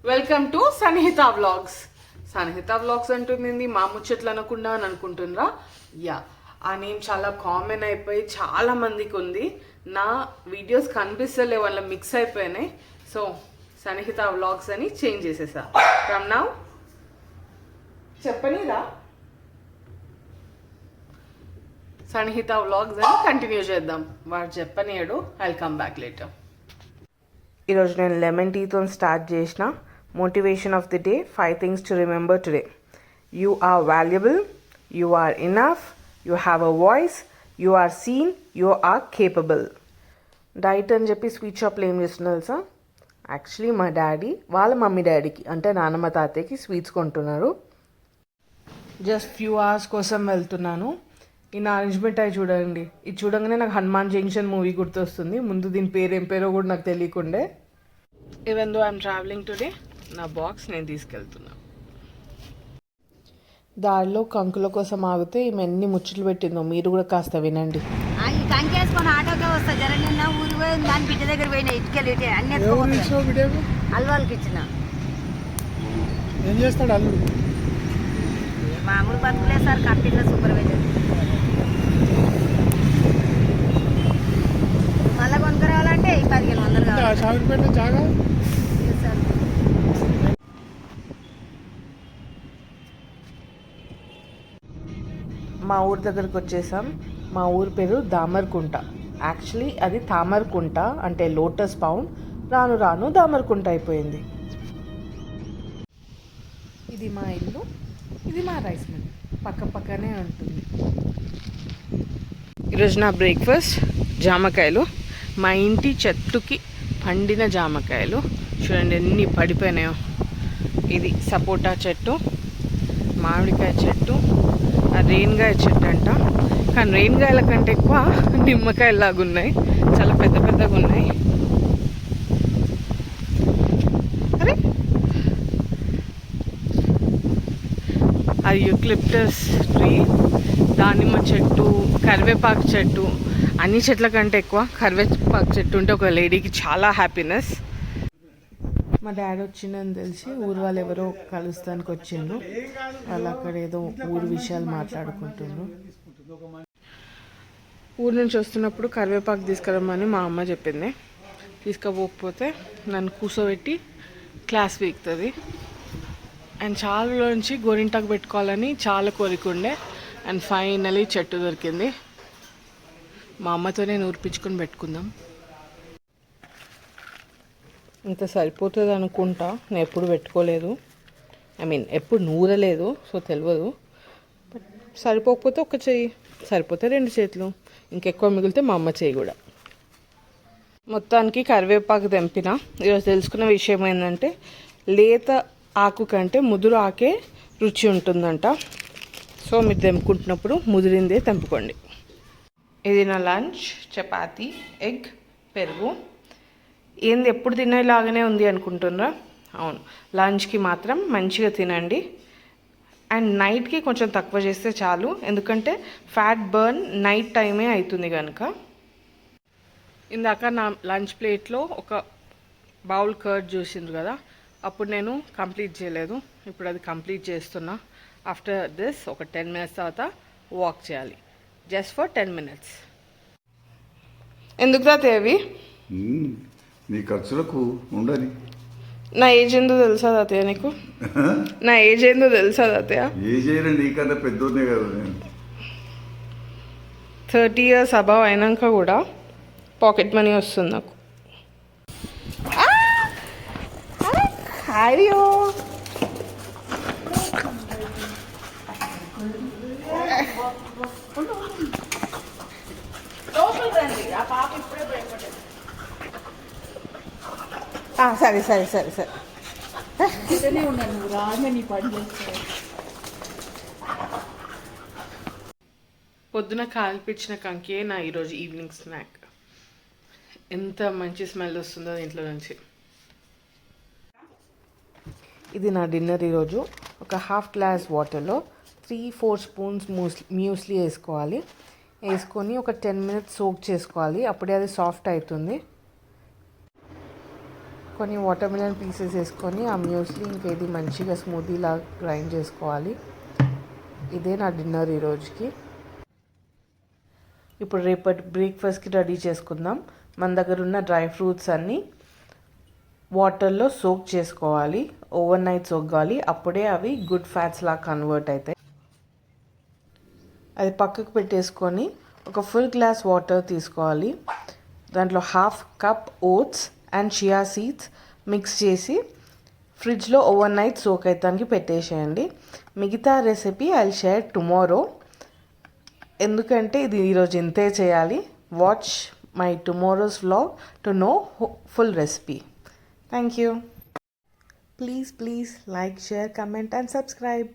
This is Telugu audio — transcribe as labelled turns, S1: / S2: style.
S1: వెల్కమ్ టు సన్నిహిత వ్లాగ్స్. సన్నిహిత వ్లాగ్స్ అంటుంది మా ముచ్చట్లు అనకుండా అని అనుకుంటున్నారా? యా, ఆ నేమ్ చాలా కామన్ అయిపోయి చాలా మందికి ఉంది. నా వీడియోస్ కనిపిస్తలే, వాళ్ళ మిక్స్ అయిపోయినాయి. సో సన్నిహిత వ్లాగ్స్ అని చేంజ్ చేసేసా. ఫ్రమ్ నౌ చెప్పనిరా సన్నిహిత వ్లాగ్స్ అని కంటిన్యూ చేద్దాం. వాడు చెప్పనియడు, ఐ కమ్ బ్యాక్ లేటర్. ఈరోజు నేను లెమన్ టీతో స్టార్ట్ చేసిన. Motivation of the day, 5 things to remember today. You are valuable, you are enough, you have a voice, you are seen, you are capable. Diet అని చెప్పి స్వీట్ షాప్లో ఏం చేస్తున్నారు సార్? యాక్చువల్లీ మా డాడీ వాళ్ళ మమ్మీ డాడీకి అంటే నాన్నమ్మ తాతయ్యకి స్వీట్స్ కొంటున్నారు. జస్ట్ ఫ్యూ అవర్స్ కోసం వెళ్తున్నాను. ఈ నారెంజ్ మిఠాయి చూడండి, ఇది చూడంగానే నాకు హనుమాన్ జంక్షన్ మూవీ గుర్తొస్తుంది. ముందు దీని పేరు ఏం పేరో కూడా నాకు తెలియకుండే. Even though I'm travelling today, నా బాక్స్ నేను తీసుకెళ్తున్నా. దారిలో కంకుల కోసం ఆగితే ఈమె ఎన్ని ముచ్చట్లు పెట్టిందో మీరు కూడా కాస్త వినండి.
S2: కంకేసుకొని ఆటోకే వస్తా. జర నిన్న ఊరి పోయి దాని బిడ్డ దగ్గర పోయినా ఇటుకెళ్ళి అన్ని అల్వాళ్ళకి ఇచ్చిన.
S3: ఏం చేస్తాడు అల్లుడు?
S2: మామూలు బతుకులే సార్, కంపెనీలో సూపర్వైజర్. మళ్ళీ కొనుక్కరావాలంటే 1500 కావాలి
S3: జాగా.
S1: మా ఊరి దగ్గరకు వచ్చేసాం. మా ఊరి పేరు దామర్కుంట. యాక్చువల్లీ అది తామర్కుంట అంటే లోటస్ పౌండ్. రాను రాను దామర్కుంట అయిపోయింది. ఇది మా ఇల్లు, ఇది మా రైస్ మిల్, పక్క పక్కనే ఉంటుంది. ఈరోజు నా బ్రేక్ఫాస్ట్ జామకాయలు. మా ఇంటి చెట్టుకి పండిన జామకాయలు చూడండి ఎన్ని పడిపోయినాయో. ఇది సపోటా చెట్టు, మామిడికాయ చెట్టు, రేణిగాయ చెట్టు అంట. కానీ రేణిగాయల కంటే ఎక్కువ నిమ్మకాయలాగా ఉన్నాయి, చాలా పెద్ద పెద్దగా ఉన్నాయి. అరే అది యూక్లిప్టస్ ట్రీ, దానిమ్మ చెట్టు, కరివేపాకు చెట్టు. అన్ని చెట్ల కంటే ఎక్కువ కరివేపాకు చెట్టు ఉంటే ఒక లేడీకి చాలా హ్యాపీనెస్. మా డాడీ వచ్చిందని తెలిసి ఊరు వాళ్ళు ఎవరో కలుస్తానికి వచ్చిండ్రు. వాళ్ళు అక్కడ ఏదో ఊరు విషయాలు మాట్లాడుకుంటుండ్రు. ఊరు నుంచి వస్తున్నప్పుడు కరివేపాకు తీసుకురమ్మని మా అమ్మ చెప్పింది. తీసుకుపోకపోతే నన్ను కూర్చోబెట్టి క్లాస్ వీక్తుంది. అండ్ చాలా నుంచి గోరింటాకు పెట్టుకోవాలని చాలా కోరిక ఉండే. అండ్ ఫైనలీ చెట్టు దొరికింది. మా అమ్మతోనే నూర్పించుకొని పెట్టుకుందాం. ఇంత సరిపోతుంది అనుకుంటా. నేను ఎప్పుడు పెట్టుకోలేదు, ఎప్పుడు నూరలేదు, సో తెలియదు. బట్ సరిపోకపోతే ఒక చెయ్యి, సరిపోతే 2 చేతులు, ఇంకెక్కువ మిగిలితే మా అమ్మ చెయ్యి కూడా. మొత్తానికి కరివేపాకు తెంపిన. ఈరోజు తెలుసుకున్న విషయం ఏంటంటే లేత ఆకు కంటే ముదురు ఆకే రుచి ఉంటుందంట. సో మీరు తెంపుకుంటున్నప్పుడు ముదిరిందే తెంపుకోండి. ఇది నా లంచ్, చపాతీ, ఎగ్, పెరుగు. ఏంది ఎప్పుడు తినేలాగానే ఉంది అనుకుంటున్నారా? అవును, లంచ్కి మాత్రం మంచిగా తినండి. అండ్ నైట్కి కొంచెం తక్కువ చేస్తే చాలు, ఎందుకంటే ఫ్యాట్ బర్న్ నైట్ టైమే అవుతుంది కనుక. ఇందాక నా లంచ్ ప్లేట్లో ఒక బౌల్ కర్డ్ చూసిండ్రు కదా, అప్పుడు నేను కంప్లీట్ చేయలేదు. ఇప్పుడు అది కంప్లీట్ చేస్తున్నా. ఆఫ్టర్ దిస్ ఒక 10 minutes తర్వాత వాక్ చేయాలి. Just for 10 minutes. ఎందుకు తాతయ్య?
S3: నీ ఖర్చులకు ఉండని.
S1: నా ఏజ్ ఏందో తెలుసా తాతయ్య నీకు? నా ఏజ్ ఏందో తెలుసా తాతయ్య?
S3: ఏజ్ అయినా నీకన్నా పెద్దోనే కదా నేను.
S1: 30 years అబవ్ అయినాక కూడా పాకెట్ మనీ వస్తుంది నాకు. అయ్యో సరే సరే సరే సరే పొద్దున కాల్పించిన కంకే నా ఈరోజు ఈవినింగ్ స్నాక్. ఎంత మంచి స్మెల్ వస్తుందో ఇంట్లో నుంచి. ఇది నా డిన్నర్ ఈరోజు. ఒక 1/2 glass వాటర్లో 3-4 spoons మ్యూస్లీ వేసుకోవాలి. వేసుకొని ఒక 10 minutes సోక్ చేసుకోవాలి. అప్పుడే అది సాఫ్ట్ అవుతుంది. కొన్ని వాటర్ మిలన్ పీసెస్ వేసుకొని ఆ మ్యూస్లీ ఇంకేది మంచిగా స్మూదీలా గ్రైండ్ చేసుకోవాలి. ఇదే నా డిన్నర్ ఈరోజుకి. ఇప్పుడు రేపటి బ్రేక్ఫాస్ట్కి రెడీ చేసుకుందాం. మన దగ్గర ఉన్న డ్రై ఫ్రూట్స్ అన్నీ వాటర్లో సోక్ చేసుకోవాలి, ఓవర్ నైట్ సోక్ కావాలి. అప్పుడే అవి గుడ్ ఫ్యాట్స్ లాగా కన్వర్ట్ అవుతాయి. అది పక్కకు పెట్టేసుకొని ఒక ఫుల్ గ్లాస్ వాటర్ తీసుకోవాలి. దాంట్లో 1/2 cup oats and chia seeds mix చేసి ఫ్రిడ్జ్లో ఓవర్ నైట్ సోక్ అయ్యడానికి పెట్టేసేయండి. మిగతా రెసిపీ ఐ షేర్ టుమారో, ఎందుకంటే ఇది ఈరోజు ఇంతే చేయాలి. Watch my tomorrow's vlog to know full recipe. Thank you. Please like, share, comment and subscribe.